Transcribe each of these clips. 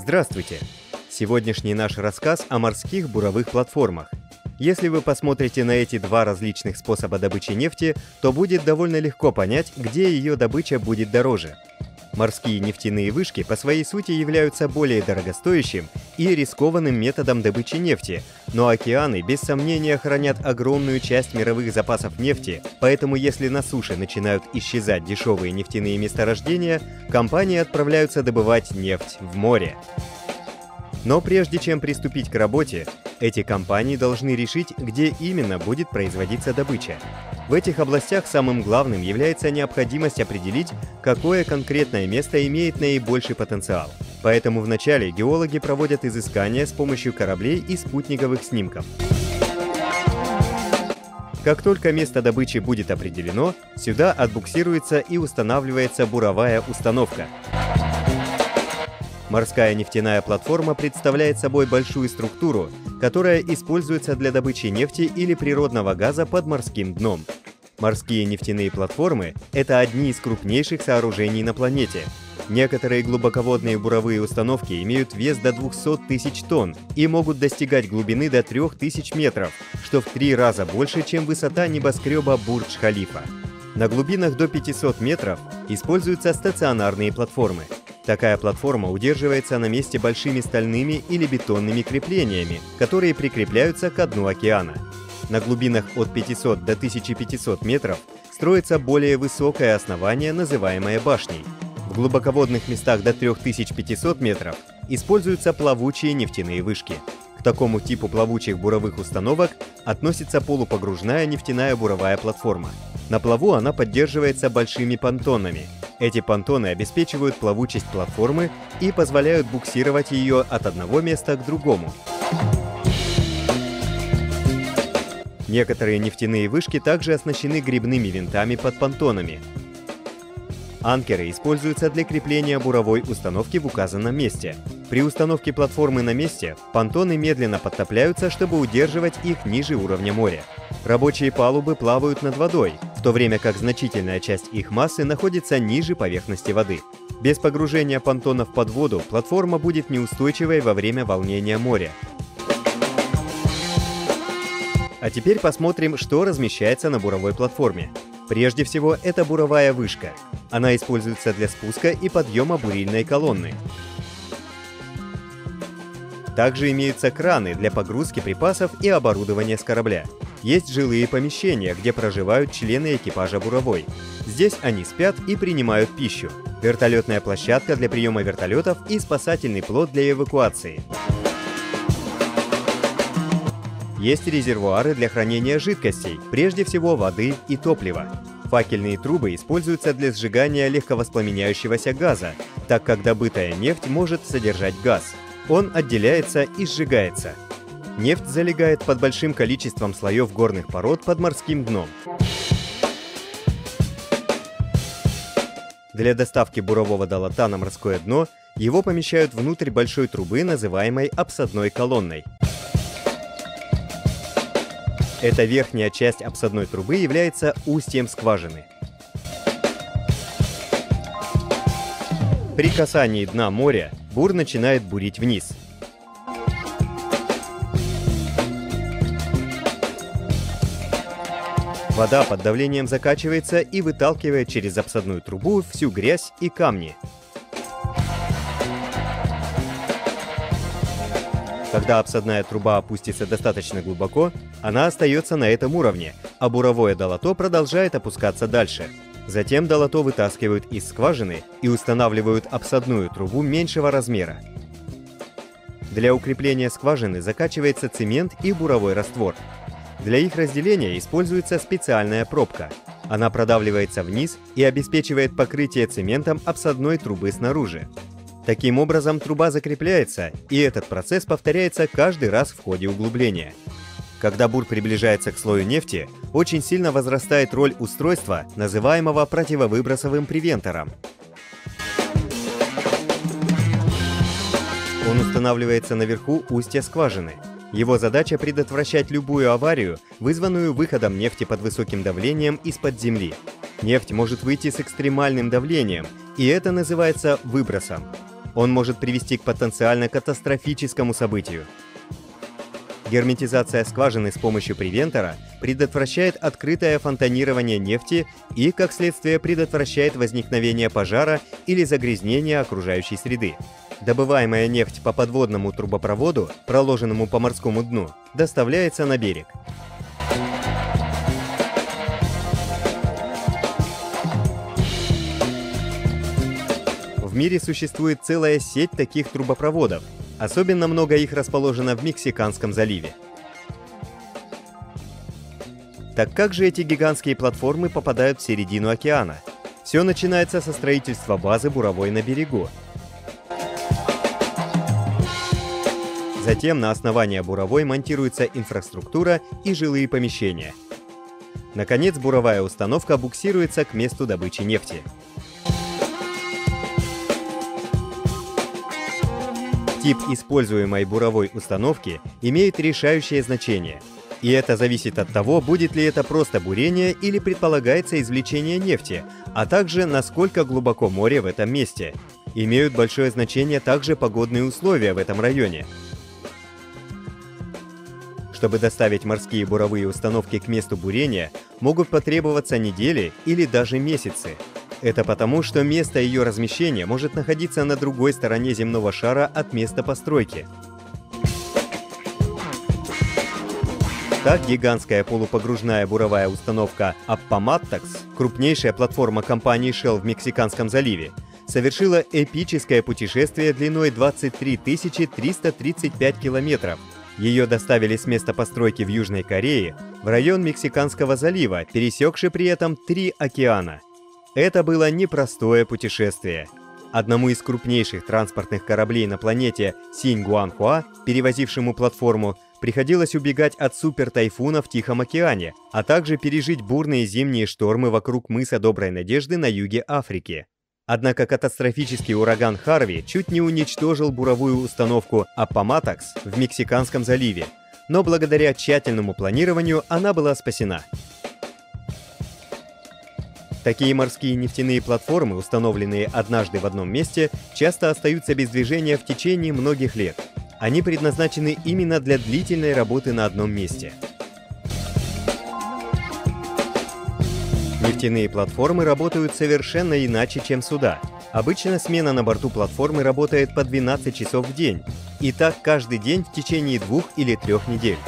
Здравствуйте! Сегодняшний наш рассказ о морских буровых платформах. Если вы посмотрите на эти два различных способа добычи нефти, то будет довольно легко понять, где ее добыча будет дороже. Морские нефтяные вышки по своей сути являются более дорогостоящим и рискованным методом добычи нефти, но океаны без сомнения хранят огромную часть мировых запасов нефти, поэтому если на суше начинают исчезать дешевые нефтяные месторождения, компании отправляются добывать нефть в море. Но прежде чем приступить к работе, эти компании должны решить, где именно будет производиться добыча. В этих областях самым главным является необходимость определить, какое конкретное место имеет наибольший потенциал. Поэтому вначале геологи проводят изыскания с помощью кораблей и спутниковых снимков. Как только место добычи будет определено, сюда отбуксируется и устанавливается буровая установка. Морская нефтяная платформа представляет собой большую структуру, которая используется для добычи нефти или природного газа под морским дном. Морские нефтяные платформы – это одни из крупнейших сооружений на планете. Некоторые глубоководные буровые установки имеют вес до 200 тысяч тонн и могут достигать глубины до 3000 метров, что в 3 раза больше, чем высота небоскреба Бурдж-Халифа. На глубинах до 500 метров используются стационарные платформы. Такая платформа удерживается на месте большими стальными или бетонными креплениями, которые прикрепляются к дну океана. На глубинах от 500 до 1500 метров строится более высокое основание, называемое башней. В глубоководных местах до 3500 метров используются плавучие нефтяные вышки. К такому типу плавучих буровых установок относится полупогружная нефтяная буровая платформа. На плаву она поддерживается большими понтонами. Эти понтоны обеспечивают плавучесть платформы и позволяют буксировать ее от одного места к другому. Некоторые нефтяные вышки также оснащены гребными винтами под понтонами. Анкеры используются для крепления буровой установки в указанном месте. При установке платформы на месте понтоны медленно подтопляются, чтобы удерживать их ниже уровня моря. Рабочие палубы плавают над водой, в то время как значительная часть их массы находится ниже поверхности воды. Без погружения понтонов под воду платформа будет неустойчивой во время волнения моря. А теперь посмотрим, что размещается на буровой платформе. Прежде всего, это буровая вышка. Она используется для спуска и подъема бурильной колонны. Также имеются краны для погрузки припасов и оборудования с корабля. Есть жилые помещения, где проживают члены экипажа буровой. Здесь они спят и принимают пищу. Вертолетная площадка для приема вертолетов и спасательный плот для эвакуации. Есть резервуары для хранения жидкостей, прежде всего воды и топлива. Факельные трубы используются для сжигания легковоспламеняющегося газа, так как добытая нефть может содержать газ. Он отделяется и сжигается. Нефть залегает под большим количеством слоев горных пород под морским дном. Для доставки бурового долота на морское дно его помещают внутрь большой трубы, называемой обсадной колонной. Эта верхняя часть обсадной трубы является устьем скважины. При касании дна моря бур начинает бурить вниз. Вода под давлением закачивается и выталкивает через обсадную трубу всю грязь и камни. Когда обсадная труба опустится достаточно глубоко, она остается на этом уровне, а буровое долото продолжает опускаться дальше. Затем долото вытаскивают из скважины и устанавливают обсадную трубу меньшего размера. Для укрепления скважины закачивается цемент и буровой раствор. Для их разделения используется специальная пробка. Она продавливается вниз и обеспечивает покрытие цементом обсадной трубы снаружи. Таким образом, труба закрепляется, и этот процесс повторяется каждый раз в ходе углубления. Когда бур приближается к слою нефти, очень сильно возрастает роль устройства, называемого противовыбросовым превентором. Он устанавливается наверху устья скважины. Его задача предотвращать любую аварию, вызванную выходом нефти под высоким давлением из-под земли. Нефть может выйти с экстремальным давлением, и это называется выбросом. Он может привести к потенциально катастрофическому событию. Герметизация скважины с помощью превентора предотвращает открытое фонтанирование нефти и, как следствие, предотвращает возникновение пожара или загрязнение окружающей среды. Добываемая нефть по подводному трубопроводу, проложенному по морскому дну, доставляется на берег. В мире существует целая сеть таких трубопроводов. Особенно много их расположено в Мексиканском заливе. Так как же эти гигантские платформы попадают в середину океана? Все начинается со строительства базы буровой на берегу. Затем на основание буровой монтируется инфраструктура и жилые помещения. Наконец, буровая установка буксируется к месту добычи нефти. Тип используемой буровой установки имеет решающее значение. И это зависит от того, будет ли это просто бурение или предполагается извлечение нефти, а также насколько глубоко море в этом месте. Имеют большое значение также погодные условия в этом районе. Чтобы доставить морские буровые установки к месту бурения, могут потребоваться недели или даже месяцы. Это потому, что место ее размещения может находиться на другой стороне земного шара от места постройки. Так, гигантская полупогружная буровая установка Appomattox, крупнейшая платформа компании Shell в Мексиканском заливе, совершила эпическое путешествие длиной 23 335 километров. Ее доставили с места постройки в Южной Корее в район Мексиканского залива, пересекший при этом 3 океана. Это было непростое путешествие. Одному из крупнейших транспортных кораблей на планете Синьгуанхуа, перевозившему платформу, приходилось убегать от супертайфуна в Тихом океане, а также пережить бурные зимние штормы вокруг мыса Доброй Надежды на юге Африки. Однако катастрофический ураган Харви чуть не уничтожил буровую установку Appomattox в Мексиканском заливе, но благодаря тщательному планированию она была спасена. Такие морские нефтяные платформы, установленные однажды в одном месте, часто остаются без движения в течение многих лет. Они предназначены именно для длительной работы на одном месте. Нефтяные платформы работают совершенно иначе, чем суда. Обычно смена на борту платформы работает по 12 часов в день, и так каждый день в течение 2 или 3 недель.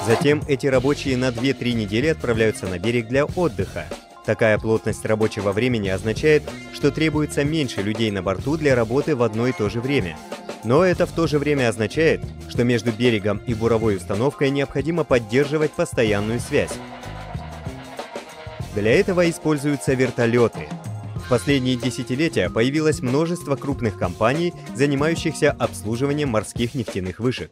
Затем эти рабочие на 2-3 недели отправляются на берег для отдыха. Такая плотность рабочего времени означает, что требуется меньше людей на борту для работы в одно и то же время. Но это в то же время означает, что между берегом и буровой установкой необходимо поддерживать постоянную связь. Для этого используются вертолеты. В последние десятилетия появилось множество крупных компаний, занимающихся обслуживанием морских нефтяных вышек.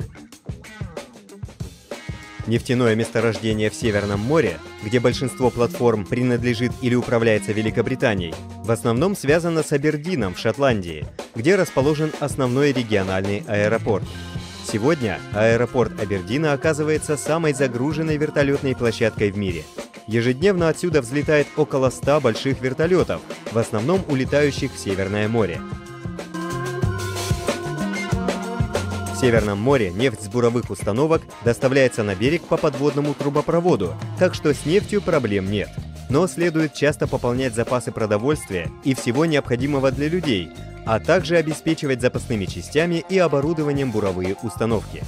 Нефтяное месторождение в Северном море, где большинство платформ принадлежит или управляется Великобританией, в основном связано с Абердином в Шотландии, где расположен основной региональный аэропорт. Сегодня аэропорт Абердина оказывается самой загруженной вертолетной площадкой в мире. Ежедневно отсюда взлетает около 100 больших вертолетов, в основном улетающих в Северное море. В Северном море нефть с буровых установок доставляется на берег по подводному трубопроводу, так что с нефтью проблем нет. Но следует часто пополнять запасы продовольствия и всего необходимого для людей, а также обеспечивать запасными частями и оборудованием буровые установки.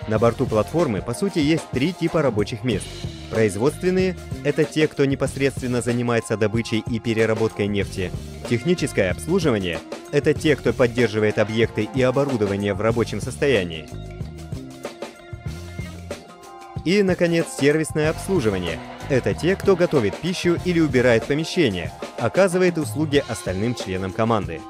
На борту платформы, по сути, есть 3 типа рабочих мест. Производственные – это те, кто непосредственно занимается добычей и переработкой нефти. Техническое обслуживание – это те, кто поддерживает объекты и оборудование в рабочем состоянии. И, наконец, сервисное обслуживание – это те, кто готовит пищу или убирает помещение, оказывает услуги остальным членам команды.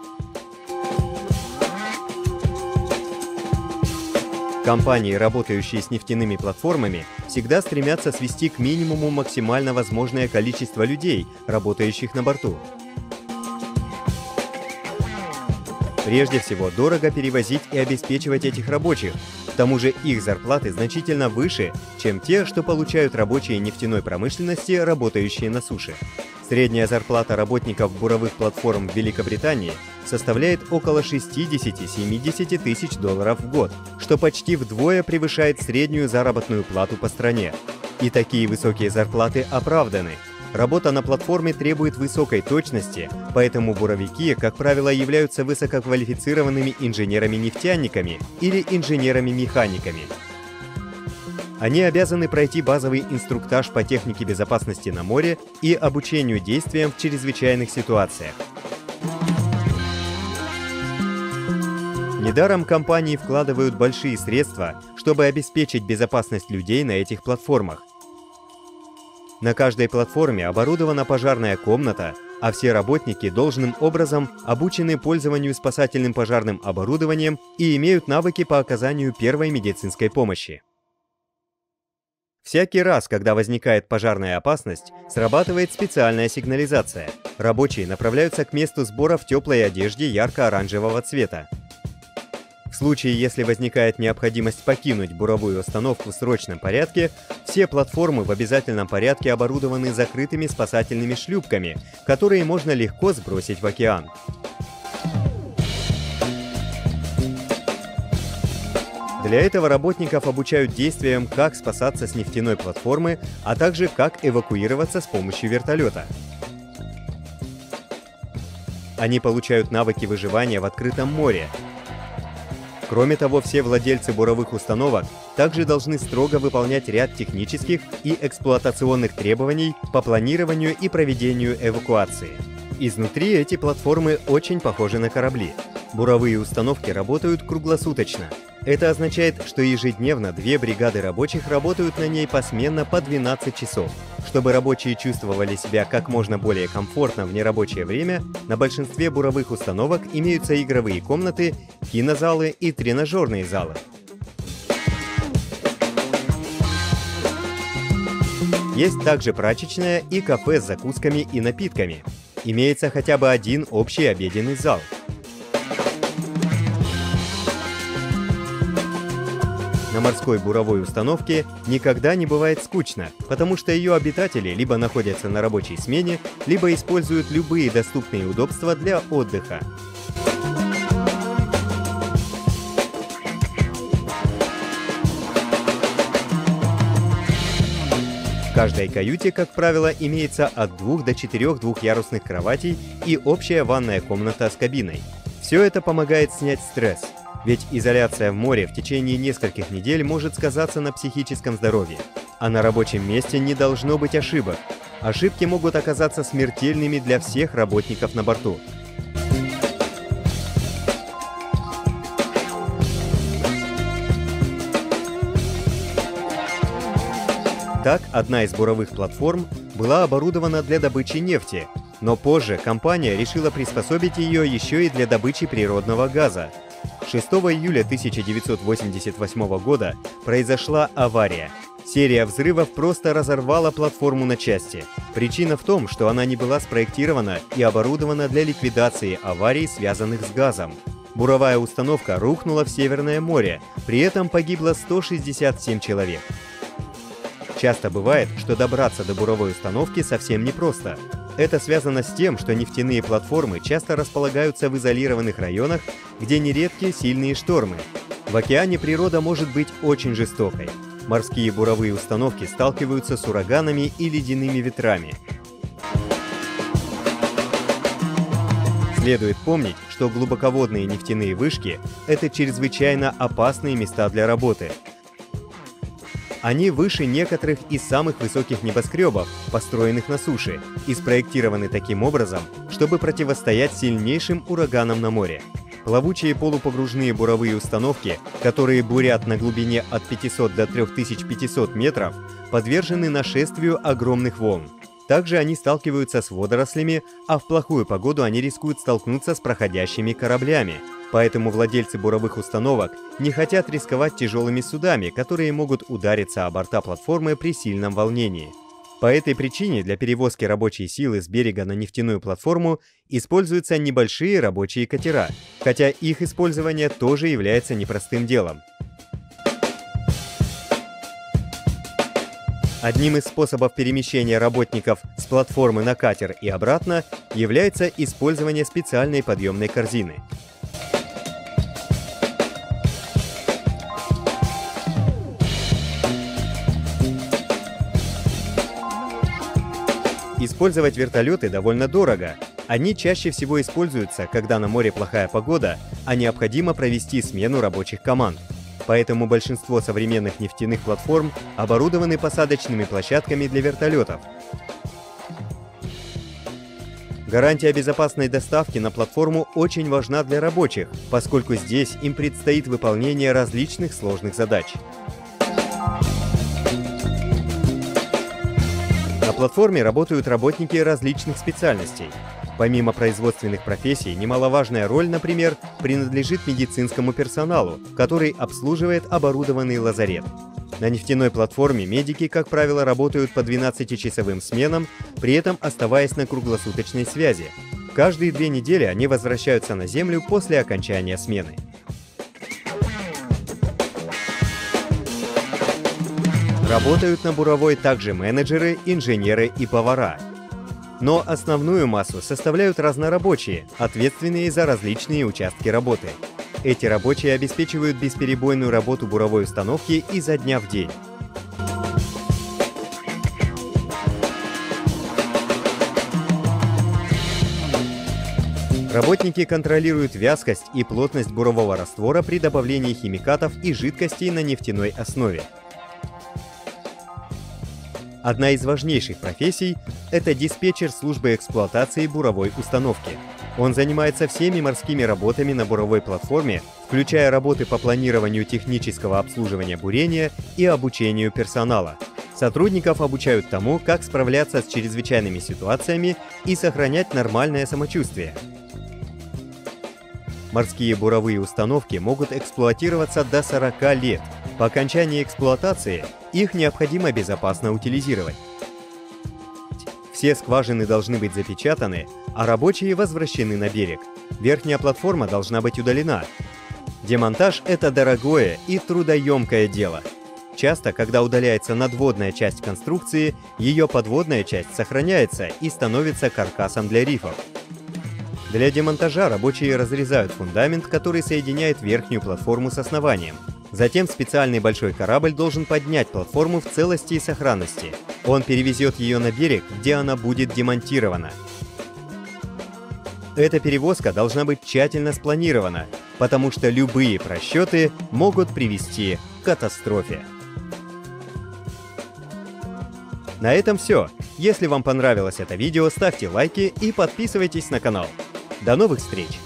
Компании, работающие с нефтяными платформами, всегда стремятся свести к минимуму максимально возможное количество людей, работающих на борту. Прежде всего, дорого перевозить и обеспечивать этих рабочих, К тому же их зарплаты значительно выше, чем те, что получают рабочие нефтяной промышленности, работающие на суше. Средняя зарплата работников буровых платформ в Великобритании составляет около 60-70 тысяч долларов в год, что почти вдвое превышает среднюю заработную плату по стране. И такие высокие зарплаты оправданы. Работа на платформе требует высокой точности, поэтому буровики, как правило, являются высококвалифицированными инженерами-нефтяниками или инженерами-механиками. Они обязаны пройти базовый инструктаж по технике безопасности на море и обучению действиям в чрезвычайных ситуациях. Недаром компании вкладывают большие средства, чтобы обеспечить безопасность людей на этих платформах. На каждой платформе оборудована пожарная комната, а все работники должным образом обучены пользованию спасательным пожарным оборудованием и имеют навыки по оказанию первой медицинской помощи. Всякий раз, когда возникает пожарная опасность, срабатывает специальная сигнализация. Рабочие направляются к месту сбора в теплой одежде ярко-оранжевого цвета. В случае, если возникает необходимость покинуть буровую установку в срочном порядке, все платформы в обязательном порядке оборудованы закрытыми спасательными шлюпками, которые можно легко сбросить в океан. Для этого работников обучают действиям, как спасаться с нефтяной платформы, а также как эвакуироваться с помощью вертолета. Они получают навыки выживания в открытом море. Кроме того, все владельцы буровых установок также должны строго выполнять ряд технических и эксплуатационных требований по планированию и проведению эвакуации. Изнутри эти платформы очень похожи на корабли. Буровые установки работают круглосуточно. Это означает, что ежедневно 2 бригады рабочих работают на ней посменно по 12 часов. Чтобы рабочие чувствовали себя как можно более комфортно в нерабочее время, на большинстве буровых установок имеются игровые комнаты, кинозалы и тренажерные залы. Есть также прачечная и кафе с закусками и напитками. Имеется хотя бы один общий обеденный зал. На морской буровой установке никогда не бывает скучно, потому что ее обитатели либо находятся на рабочей смене, либо используют любые доступные удобства для отдыха. В каждой каюте, как правило, имеется от 2 до 4 двухъярусных кроватей и общая ванная комната с кабиной. Все это помогает снять стресс. Ведь изоляция в море в течение нескольких недель может сказаться на психическом здоровье. А на рабочем месте не должно быть ошибок. Ошибки могут оказаться смертельными для всех работников на борту. Так, одна из буровых платформ была оборудована для добычи нефти, но позже компания решила приспособить ее еще и для добычи природного газа. 6 июля 1988 года произошла авария. Серия взрывов просто разорвала платформу на части. Причина в том, что она не была спроектирована и оборудована для ликвидации аварий, связанных с газом. Буровая установка рухнула в Северное море, при этом погибло 167 человек. Часто бывает, что добраться до буровой установки совсем непросто. Это связано с тем, что нефтяные платформы часто располагаются в изолированных районах, где нередки сильные штормы. В океане природа может быть очень жестокой. Морские буровые установки сталкиваются с ураганами и ледяными ветрами. Следует помнить, что глубоководные нефтяные вышки – это чрезвычайно опасные места для работы. Они выше некоторых из самых высоких небоскребов, построенных на суше, и спроектированы таким образом, чтобы противостоять сильнейшим ураганам на море. Плавучие полупогружные буровые установки, которые бурят на глубине от 500 до 3500 метров, подвержены нашествию огромных волн. Также они сталкиваются с водорослями, а в плохую погоду они рискуют столкнуться с проходящими кораблями. Поэтому владельцы буровых установок не хотят рисковать тяжелыми судами, которые могут удариться о борта платформы при сильном волнении. По этой причине для перевозки рабочей силы с берега на нефтяную платформу используются небольшие рабочие катера, хотя их использование тоже является непростым делом. Одним из способов перемещения работников с платформы на катер и обратно является использование специальной подъемной корзины. Использовать вертолеты довольно дорого. Они чаще всего используются, когда на море плохая погода, а необходимо провести смену рабочих команд. Поэтому большинство современных нефтяных платформ оборудованы посадочными площадками для вертолетов. Гарантия безопасной доставки на платформу очень важна для рабочих, поскольку здесь им предстоит выполнение различных сложных задач. На платформе работают работники различных специальностей. Помимо производственных профессий, немаловажная роль, например, принадлежит медицинскому персоналу, который обслуживает оборудованный лазарет. На нефтяной платформе медики, как правило, работают по 12-часовым сменам, при этом оставаясь на круглосуточной связи. Каждые 2 недели они возвращаются на Землю после окончания смены. Работают на буровой также менеджеры, инженеры и повара. Но основную массу составляют разнорабочие, ответственные за различные участки работы. Эти рабочие обеспечивают бесперебойную работу буровой установки изо дня в день. Работники контролируют вязкость и плотность бурового раствора при добавлении химикатов и жидкостей на нефтяной основе. Одна из важнейших профессий – это диспетчер службы эксплуатации буровой установки. Он занимается всеми морскими работами на буровой платформе, включая работы по планированию технического обслуживания бурения и обучению персонала. Сотрудников обучают тому, как справляться с чрезвычайными ситуациями и сохранять нормальное самочувствие. Морские буровые установки могут эксплуатироваться до 40 лет. По окончании эксплуатации их необходимо безопасно утилизировать. Все скважины должны быть запечатаны, а рабочие возвращены на берег. Верхняя платформа должна быть удалена. Демонтаж – это дорогое и трудоемкое дело. Часто, когда удаляется надводная часть конструкции, ее подводная часть сохраняется и становится каркасом для рифов. Для демонтажа рабочие разрезают фундамент, который соединяет верхнюю платформу с основанием. Затем специальный большой корабль должен поднять платформу в целости и сохранности. Он перевезет ее на берег, где она будет демонтирована. Эта перевозка должна быть тщательно спланирована, потому что любые просчеты могут привести к катастрофе. На этом все. Если вам понравилось это видео, ставьте лайки и подписывайтесь на канал. До новых встреч!